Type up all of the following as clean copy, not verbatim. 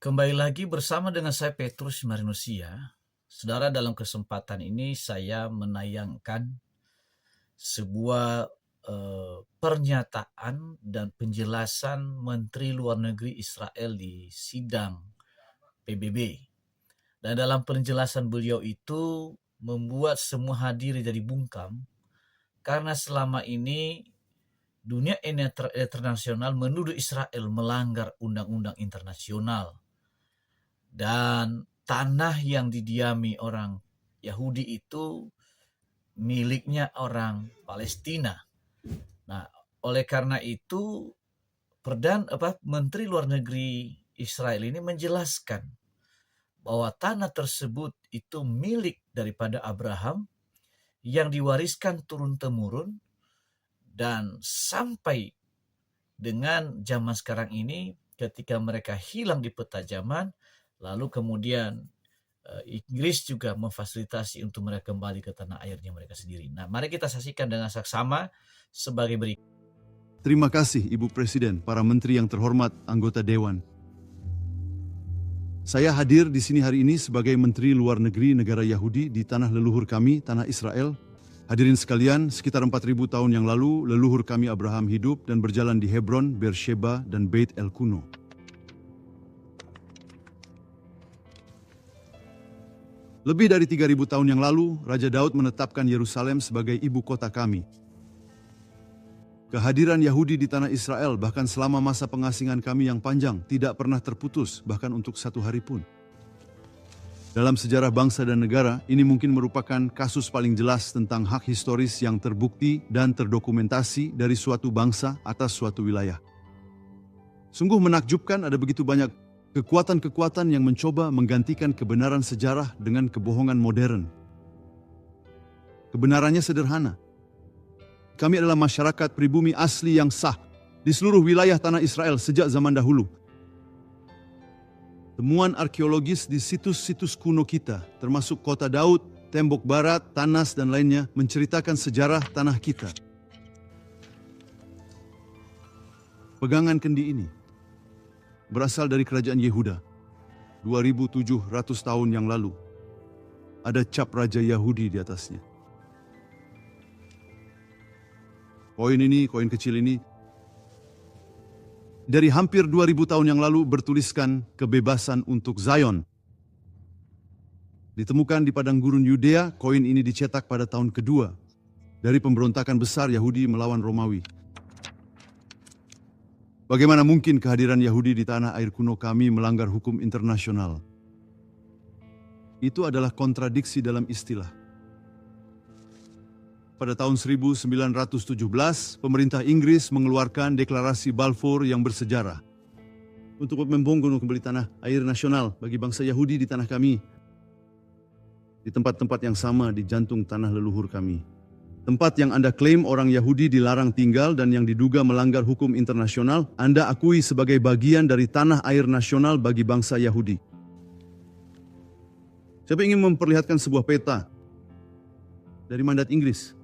Kembali lagi bersama dengan saya Petrus Marinusia. Saudara, dalam kesempatan ini saya menayangkan sebuah pernyataan dan penjelasan Menteri Luar Negeri Israel di sidang PBB. Dan dalam penjelasan beliau itu membuat semua hadirin jadi bungkam karena selama ini dunia internasional menuduh Israel melanggar undang-undang internasional. Dan tanah yang didiami orang Yahudi itu miliknya orang Palestina. Nah, oleh karena itu Menteri Luar Negeri Israel ini menjelaskan bahwa tanah tersebut itu milik daripada Abraham yang diwariskan turun-temurun, dan sampai dengan zaman sekarang ini ketika mereka hilang di peta zaman, lalu kemudian Inggris juga memfasilitasi untuk mereka kembali ke tanah airnya mereka sendiri. Nah, mari kita saksikan dengan saksama sebagai berikut. Terima kasih Ibu Presiden, para menteri yang terhormat, anggota Dewan. Saya hadir di sini hari ini sebagai Menteri Luar Negeri negara Yahudi di tanah leluhur kami, tanah Israel. Hadirin sekalian, sekitar 4.000 tahun yang lalu, leluhur kami Abraham hidup dan berjalan di Hebron, Beersheba, dan Beit El Kuno. Lebih dari 3.000 tahun yang lalu, Raja Daud menetapkan Yerusalem sebagai ibu kota kami. Kehadiran Yahudi di tanah Israel bahkan selama masa pengasingan kami yang panjang tidak pernah terputus, bahkan untuk satu hari pun. Dalam sejarah bangsa dan negara, ini mungkin merupakan kasus paling jelas tentang hak historis yang terbukti dan terdokumentasi dari suatu bangsa atas suatu wilayah. Sungguh menakjubkan ada begitu banyak kekuatan-kekuatan yang mencoba menggantikan kebenaran sejarah dengan kebohongan modern. Kebenarannya sederhana. Kami adalah masyarakat pribumi asli yang sah di seluruh wilayah tanah Israel sejak zaman dahulu. Temuan arkeologis di situs-situs kuno kita, termasuk kota Daud, tembok barat, Tanas, dan lainnya, menceritakan sejarah tanah kita. Pegangan kendi ini berasal dari kerajaan Yehuda, 2.700 tahun yang lalu. Ada cap Raja Yahudi di atasnya. Koin kecil ini, dari hampir 2.000 tahun yang lalu bertuliskan kebebasan untuk Zion. Ditemukan di padang gurun Yudea, koin ini dicetak pada tahun kedua dari pemberontakan besar Yahudi melawan Romawi. Bagaimana mungkin kehadiran Yahudi di tanah air kuno kami melanggar hukum internasional? Itu adalah kontradiksi dalam istilah. Pada tahun 1917, pemerintah Inggris mengeluarkan deklarasi Balfour yang bersejarah untuk membongkar kembali tanah air nasional bagi bangsa Yahudi di tanah kami, di tempat-tempat yang sama di jantung tanah leluhur kami. Tempat yang Anda klaim orang Yahudi dilarang tinggal dan yang diduga melanggar hukum internasional, Anda akui sebagai bagian dari tanah air nasional bagi bangsa Yahudi. Saya ingin memperlihatkan sebuah peta dari mandat Inggris.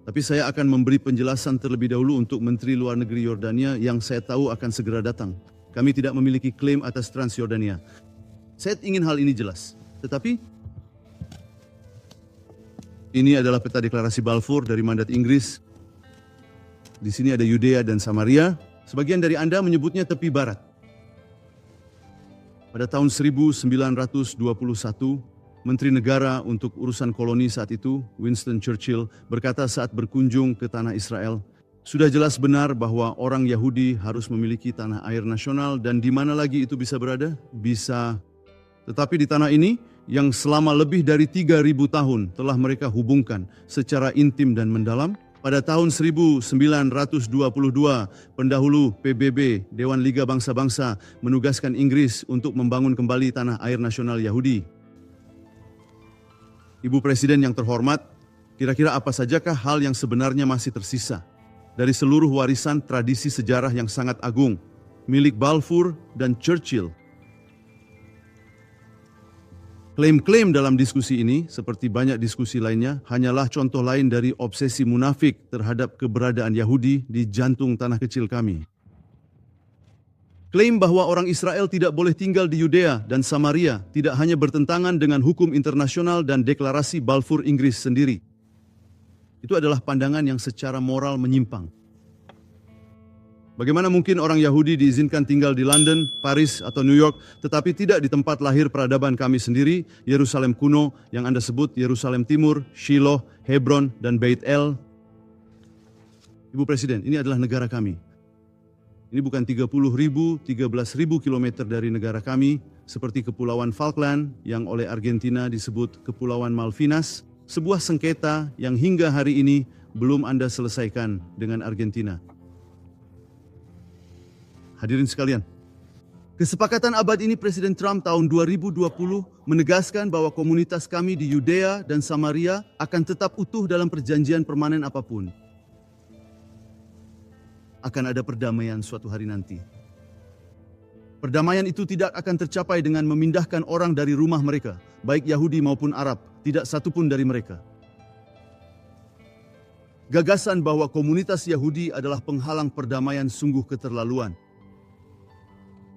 Tapi saya akan memberi penjelasan terlebih dahulu untuk Menteri Luar Negeri Yordania yang saya tahu akan segera datang. Kami tidak memiliki klaim atas Transjordania. Saya ingin hal ini jelas. Tetapi ini adalah peta deklarasi Balfour dari mandat Inggris. Di sini ada Yudea dan Samaria. Sebagian dari Anda menyebutnya tepi barat. Pada tahun 1921, Menteri Negara untuk Urusan Koloni saat itu, Winston Churchill, berkata saat berkunjung ke tanah Israel, sudah jelas benar bahwa orang Yahudi harus memiliki tanah air nasional dan di mana lagi itu bisa berada? Bisa. Tetapi di tanah ini, yang selama lebih dari 3.000 tahun telah mereka hubungkan secara intim dan mendalam, pada tahun 1922, pendahulu PBB, Dewan Liga Bangsa-Bangsa, menugaskan Inggris untuk membangun kembali tanah air nasional Yahudi. Ibu Presiden yang terhormat, kira-kira apa sajakah hal yang sebenarnya masih tersisa dari seluruh warisan tradisi sejarah yang sangat agung milik Balfour dan Churchill? Klaim-klaim dalam diskusi ini, seperti banyak diskusi lainnya, hanyalah contoh lain dari obsesi munafik terhadap keberadaan Yahudi di jantung tanah kecil kami. Klaim bahwa orang Israel tidak boleh tinggal di Yudea dan Samaria tidak hanya bertentangan dengan hukum internasional dan deklarasi Balfour Inggris sendiri. Itu adalah pandangan yang secara moral menyimpang. Bagaimana mungkin orang Yahudi diizinkan tinggal di London, Paris, atau New York, tetapi tidak di tempat lahir peradaban kami sendiri, Yerusalem kuno, yang Anda sebut Yerusalem Timur, Shiloh, Hebron, dan Beit El? Ibu Presiden, ini adalah negara kami. Ini bukan 30.000, 13.000 kilometer dari negara kami, seperti Kepulauan Falkland yang oleh Argentina disebut Kepulauan Malvinas, sebuah sengketa yang hingga hari ini belum Anda selesaikan dengan Argentina. Hadirin sekalian, kesepakatan abad ini Presiden Trump tahun 2020 menegaskan bahwa komunitas kami di Yudea dan Samaria akan tetap utuh dalam perjanjian permanen apapun. Akan ada perdamaian suatu hari nanti. Perdamaian itu tidak akan tercapai dengan memindahkan orang dari rumah mereka, baik Yahudi maupun Arab, tidak satupun dari mereka. Gagasan bahwa komunitas Yahudi adalah penghalang perdamaian sungguh keterlaluan.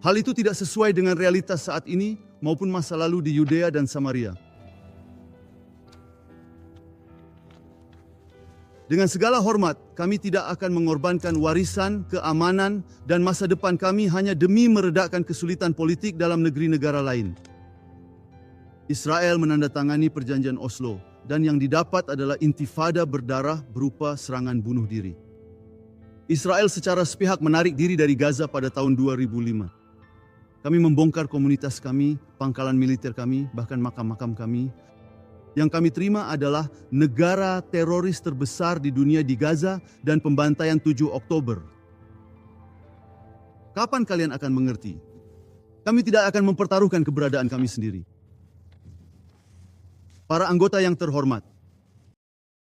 Hal itu tidak sesuai dengan realitas saat ini maupun masa lalu di Yudea dan Samaria. Dengan segala hormat, kami tidak akan mengorbankan warisan, keamanan, dan masa depan kami hanya demi meredakan kesulitan politik dalam negeri negara lain. Israel menandatangani perjanjian Oslo, dan yang didapat adalah intifada berdarah berupa serangan bunuh diri. Israel secara sepihak menarik diri dari Gaza pada tahun 2005. Kami membongkar komunitas kami, pangkalan militer kami, bahkan makam-makam kami. Yang kami terima adalah negara teroris terbesar di dunia di Gaza dan pembantaian 7 Oktober. Kapan kalian akan mengerti? Kami tidak akan mempertaruhkan keberadaan kami sendiri. Para anggota yang terhormat,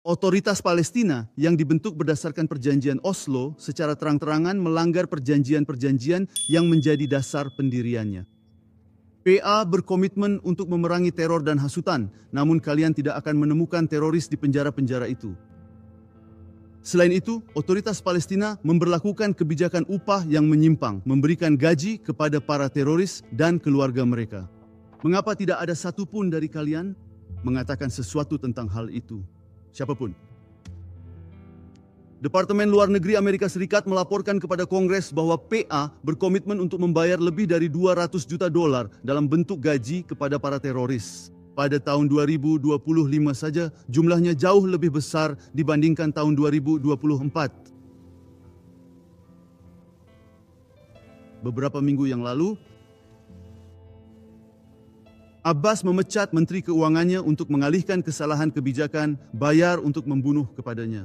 otoritas Palestina yang dibentuk berdasarkan perjanjian Oslo secara terang-terangan melanggar perjanjian-perjanjian yang menjadi dasar pendiriannya. PA berkomitmen untuk memerangi teror dan hasutan, namun kalian tidak akan menemukan teroris di penjara-penjara itu. Selain itu, otoritas Palestina memberlakukan kebijakan upah yang menyimpang, memberikan gaji kepada para teroris dan keluarga mereka. Mengapa tidak ada satupun dari kalian mengatakan sesuatu tentang hal itu? Siapapun. Departemen Luar Negeri Amerika Serikat melaporkan kepada Kongres bahwa PA berkomitmen untuk membayar lebih dari 200 juta dolar dalam bentuk gaji kepada para teroris. Pada tahun 2025 saja jumlahnya jauh lebih besar dibandingkan tahun 2024. Beberapa minggu yang lalu, Abbas memecat Menteri Keuangannya untuk mengalihkan kesalahan kebijakan bayar untuk membunuh kepadanya.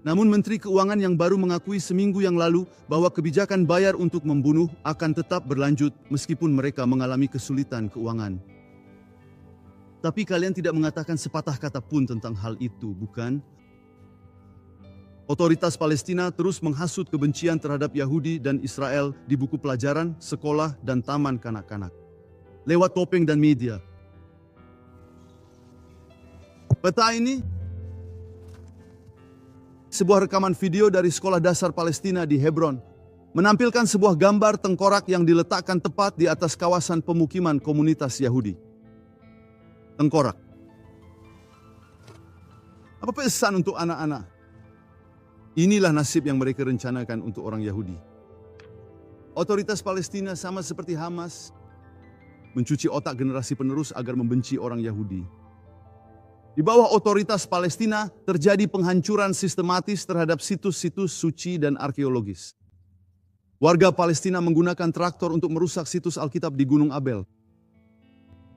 Namun Menteri Keuangan yang baru mengakui seminggu yang lalu bahwa kebijakan bayar untuk membunuh akan tetap berlanjut meskipun mereka mengalami kesulitan keuangan. Tapi kalian tidak mengatakan sepatah kata pun tentang hal itu, bukan? Otoritas Palestina terus menghasut kebencian terhadap Yahudi dan Israel di buku pelajaran, sekolah, dan taman kanak-kanak. Lewat topeng dan media. Peta ini sebuah rekaman video dari sekolah dasar Palestina di Hebron menampilkan sebuah gambar tengkorak yang diletakkan tepat di atas kawasan pemukiman komunitas Yahudi. Tengkorak. Apa pesan untuk anak-anak? Inilah nasib yang mereka rencanakan untuk orang Yahudi. Otoritas Palestina sama seperti Hamas mencuci otak generasi penerus agar membenci orang Yahudi. Di bawah otoritas Palestina terjadi penghancuran sistematis terhadap situs-situs suci dan arkeologis. Warga Palestina menggunakan traktor untuk merusak situs Alkitab di Gunung Abel.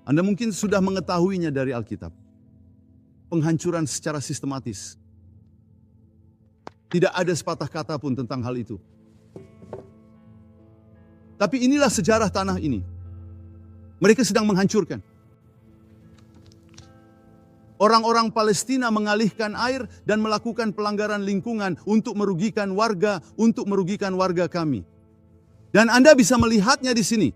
Anda mungkin sudah mengetahuinya dari Alkitab. Penghancuran secara sistematis. Tidak ada sepatah kata pun tentang hal itu. Tapi inilah sejarah tanah ini. Mereka sedang menghancurkan. Orang-orang Palestina mengalihkan air dan melakukan pelanggaran lingkungan untuk merugikan warga kami. Dan Anda bisa melihatnya di sini.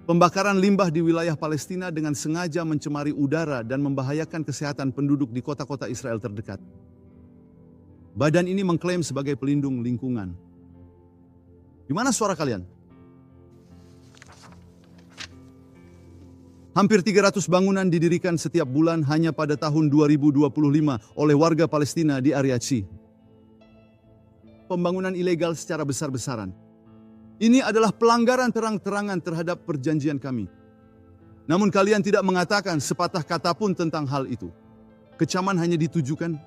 Pembakaran limbah di wilayah Palestina dengan sengaja mencemari udara dan membahayakan kesehatan penduduk di kota-kota Israel terdekat. Badan ini mengklaim sebagai pelindung lingkungan. Di mana suara kalian? Hampir 300 bangunan didirikan setiap bulan hanya pada tahun 2025 oleh warga Palestina di area C. Pembangunan ilegal secara besar-besaran. Ini adalah pelanggaran terang-terangan terhadap perjanjian kami. Namun kalian tidak mengatakan sepatah kata pun tentang hal itu. Kecaman hanya ditujukan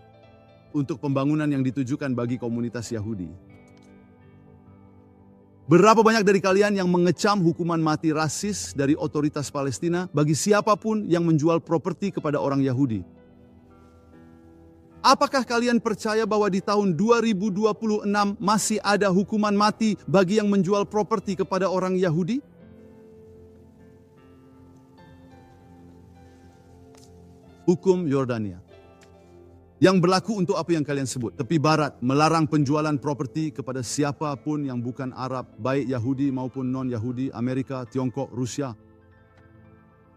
untuk pembangunan yang ditujukan bagi komunitas Yahudi. Berapa banyak dari kalian yang mengecam hukuman mati rasis dari otoritas Palestina bagi siapapun yang menjual properti kepada orang Yahudi? Apakah kalian percaya bahwa di tahun 2026 masih ada hukuman mati bagi yang menjual properti kepada orang Yahudi? Hukum Yordania yang berlaku untuk apa yang kalian sebut. Tepi barat melarang penjualan properti kepada siapapun yang bukan Arab, baik Yahudi maupun non-Yahudi, Amerika, Tiongkok, Rusia.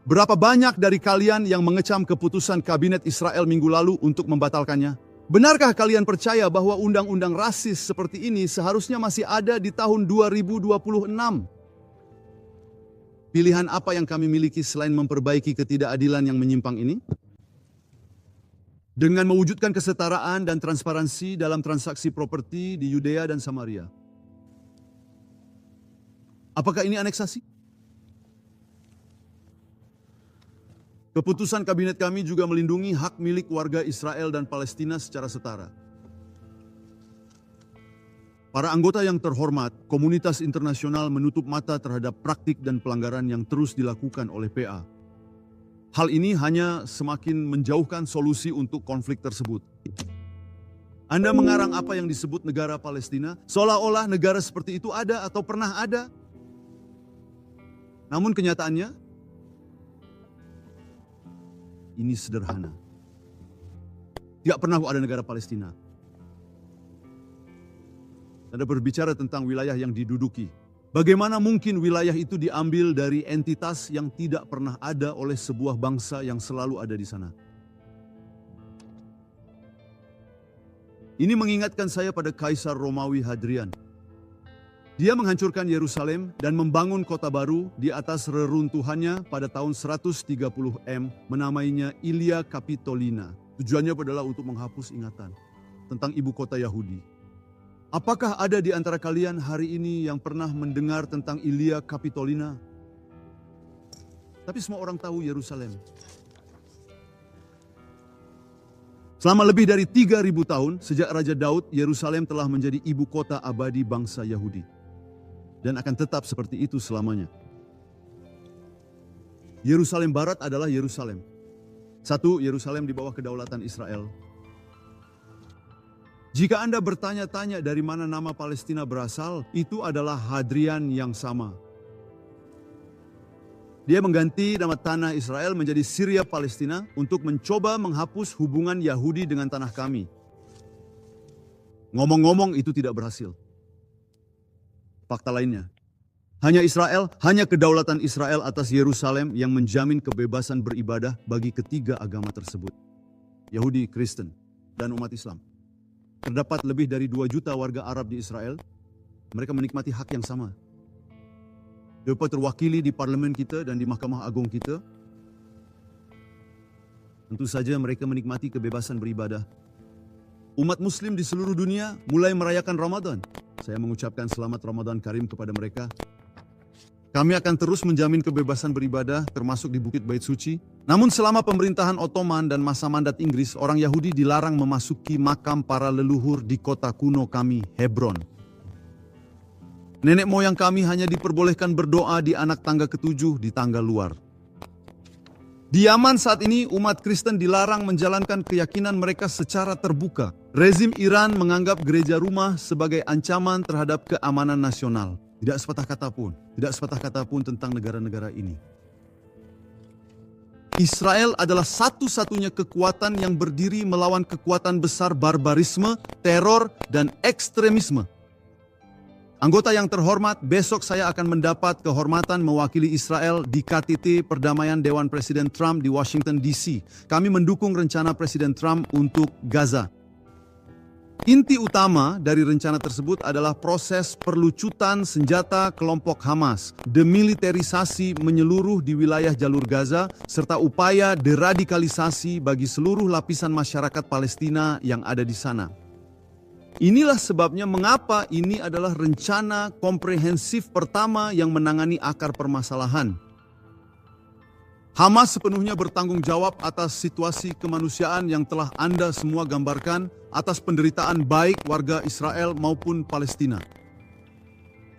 Berapa banyak dari kalian yang mengecam keputusan kabinet Israel minggu lalu untuk membatalkannya? Benarkah kalian percaya bahwa undang-undang rasis seperti ini seharusnya masih ada di tahun 2026? Pilihan apa yang kami miliki selain memperbaiki ketidakadilan yang menyimpang ini? Dengan mewujudkan kesetaraan dan transparansi dalam transaksi properti di Yudea dan Samaria. Apakah ini aneksasi? Keputusan kabinet kami juga melindungi hak milik warga Israel dan Palestina secara setara. Para anggota yang terhormat, komunitas internasional menutup mata terhadap praktik dan pelanggaran yang terus dilakukan oleh PA. Hal ini hanya semakin menjauhkan solusi untuk konflik tersebut. Anda mengarang apa yang disebut negara Palestina, seolah-olah negara seperti itu ada atau pernah ada. Namun kenyataannya, ini sederhana. Tidak pernah ada negara Palestina. Anda berbicara tentang wilayah yang diduduki. Bagaimana mungkin wilayah itu diambil dari entitas yang tidak pernah ada oleh sebuah bangsa yang selalu ada di sana? Ini mengingatkan saya pada Kaisar Romawi Hadrian. Dia menghancurkan Yerusalem dan membangun kota baru di atas reruntuhannya pada tahun 130 M, menamainya Ilia Capitolina. Tujuannya adalah untuk menghapus ingatan tentang ibu kota Yahudi. Apakah ada di antara kalian hari ini yang pernah mendengar tentang Ilia Capitolina? Tapi semua orang tahu Yerusalem. Selama lebih dari 3.000 tahun, sejak Raja Daud, Yerusalem telah menjadi ibu kota abadi bangsa Yahudi. Dan akan tetap seperti itu selamanya. Yerusalem Barat adalah Yerusalem. Satu, Yerusalem di bawah kedaulatan Israel. Jika Anda bertanya-tanya dari mana nama Palestina berasal, itu adalah Hadrian yang sama. Dia mengganti nama tanah Israel menjadi Syria Palestina untuk mencoba menghapus hubungan Yahudi dengan tanah kami. Ngomong-ngomong itu tidak berhasil. Fakta lainnya, hanya kedaulatan Israel atas Yerusalem yang menjamin kebebasan beribadah bagi ketiga agama tersebut. Yahudi, Kristen, dan umat Islam. Terdapat lebih dari 2 juta warga Arab di Israel. Mereka menikmati hak yang sama. Mereka terwakili di parlemen kita dan di Mahkamah Agung kita. Tentu saja mereka menikmati kebebasan beribadah. Umat Muslim di seluruh dunia mulai merayakan Ramadan. Saya mengucapkan selamat Ramadan Karim kepada mereka. Kami akan terus menjamin kebebasan beribadah, termasuk di Bukit Bait Suci. Namun selama pemerintahan Ottoman dan masa mandat Inggris, orang Yahudi dilarang memasuki makam para leluhur di kota kuno kami, Hebron. Nenek moyang kami hanya diperbolehkan berdoa di anak tangga ketujuh di tangga luar. Di Yaman saat ini, umat Kristen dilarang menjalankan keyakinan mereka secara terbuka. Rezim Iran menganggap gereja rumah sebagai ancaman terhadap keamanan nasional. Tidak sepatah kata pun tentang negara-negara ini. Israel adalah satu-satunya kekuatan yang berdiri melawan kekuatan besar barbarisme, teror, dan ekstremisme. Anggota yang terhormat, besok saya akan mendapat kehormatan mewakili Israel di KTT Perdamaian Dewan Presiden Trump di Washington DC. Kami mendukung rencana Presiden Trump untuk Gaza. Inti utama dari rencana tersebut adalah proses perlucutan senjata kelompok Hamas, demilitarisasi menyeluruh di wilayah jalur Gaza, serta upaya deradikalisasi bagi seluruh lapisan masyarakat Palestina yang ada di sana. Inilah sebabnya mengapa ini adalah rencana komprehensif pertama yang menangani akar permasalahan. Hamas sepenuhnya bertanggung jawab atas situasi kemanusiaan yang telah Anda semua gambarkan, atas penderitaan baik warga Israel maupun Palestina.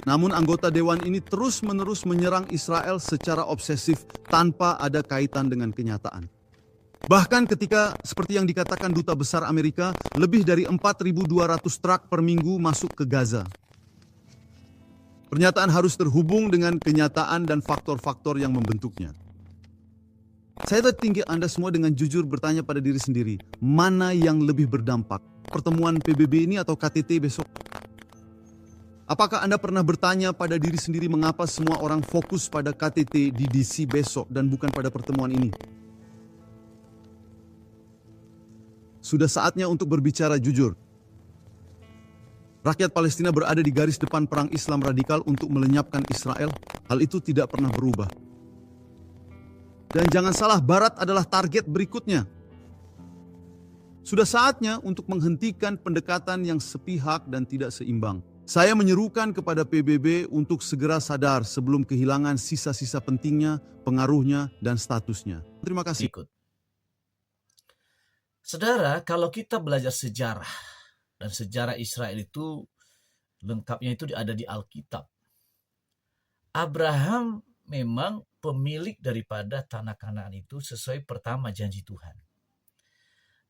Namun anggota dewan ini terus-menerus menyerang Israel secara obsesif tanpa ada kaitan dengan kenyataan. Bahkan ketika, seperti yang dikatakan Duta Besar Amerika, lebih dari 4.200 truk per minggu masuk ke Gaza. Pernyataan harus terhubung dengan kenyataan dan faktor-faktor yang membentuknya. Saya tertinggi Anda semua dengan jujur bertanya pada diri sendiri, mana yang lebih berdampak? Pertemuan PBB ini atau KTT besok? Apakah Anda pernah bertanya pada diri sendiri mengapa semua orang fokus pada KTT di DC besok dan bukan pada pertemuan ini? Sudah saatnya untuk berbicara jujur. Rakyat Palestina berada di garis depan perang Islam radikal untuk melenyapkan Israel. Hal itu tidak pernah berubah. Dan jangan salah, Barat adalah target berikutnya. Sudah saatnya untuk menghentikan pendekatan yang sepihak dan tidak seimbang. Saya menyerukan kepada PBB untuk segera sadar sebelum kehilangan sisa-sisa pentingnya, pengaruhnya, dan statusnya. Terima kasih. Ikut. Saudara, kalau kita belajar sejarah, dan sejarah Israel itu lengkapnya itu ada di Alkitab. Abraham memang pemilik daripada tanah Kanaan itu sesuai pertama janji Tuhan.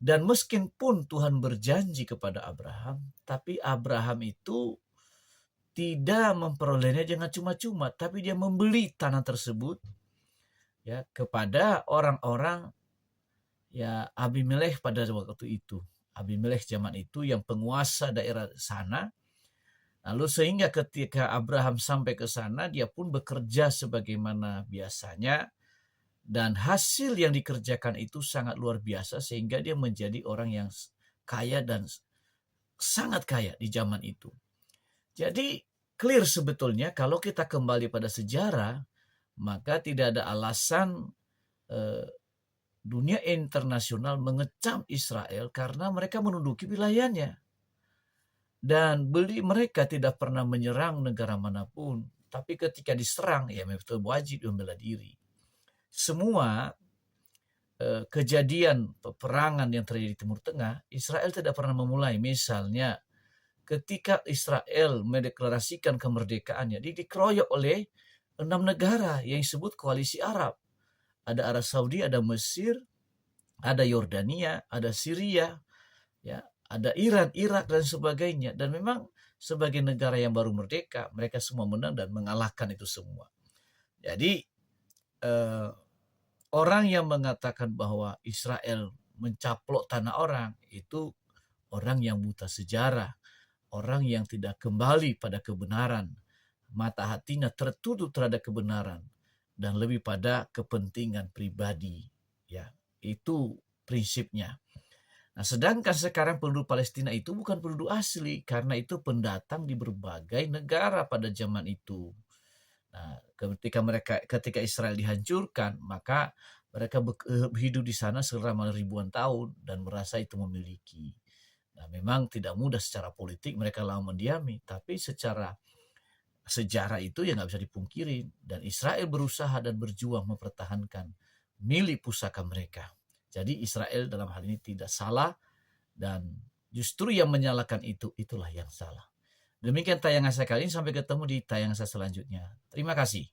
Dan meskipun Tuhan berjanji kepada Abraham, tapi Abraham itu tidak memperolehnya dengan cuma-cuma, tapi dia membeli tanah tersebut ya kepada orang-orang ya Abimelekh pada waktu itu. Abimelekh zaman itu yang penguasa daerah sana. Lalu sehingga ketika Abraham sampai ke sana, dia pun bekerja sebagaimana biasanya. Dan hasil yang dikerjakan itu sangat luar biasa sehingga dia menjadi orang yang kaya dan sangat kaya di zaman itu. Jadi clear sebetulnya kalau kita kembali pada sejarah, maka tidak ada alasan dunia internasional mengecam Israel karena mereka menduduki wilayahnya. Dan mereka tidak pernah menyerang negara manapun. Tapi ketika diserang, ya betul wajib membela diri. Semua kejadian peperangan yang terjadi di Timur Tengah, Israel tidak pernah memulai. Misalnya, ketika Israel mendeklarasikan kemerdekaannya, dikeroyok oleh 6 negara yang disebut koalisi Arab. Ada Arab Saudi, ada Mesir, ada Yordania, ada Syria, ya, ada Iran, Irak, dan sebagainya. Dan memang sebagai negara yang baru merdeka, mereka semua menang dan mengalahkan itu semua. Jadi orang yang mengatakan bahwa Israel mencaplok tanah orang, itu orang yang buta sejarah, orang yang tidak kembali pada kebenaran, mata hatinya tertutup terhadap kebenaran, dan lebih pada kepentingan pribadi. Ya, itu prinsipnya. Nah, sedangkan sekarang penduduk Palestina itu bukan penduduk asli, karena itu pendatang di berbagai negara pada zaman itu. Nah, ketika Israel dihancurkan, maka mereka hidup di sana selama ribuan tahun dan merasa itu memiliki. Nah, memang tidak mudah secara politik, mereka lama mendiami, tapi secara sejarah itu ya nggak bisa dipungkiri. Dan Israel berusaha dan berjuang mempertahankan milik pusaka mereka. Jadi Israel dalam hal ini tidak salah, dan justru yang menyalahkan itulah yang salah. Demikian tayangan saya kali ini, sampai ketemu di tayangan saya selanjutnya. Terima kasih.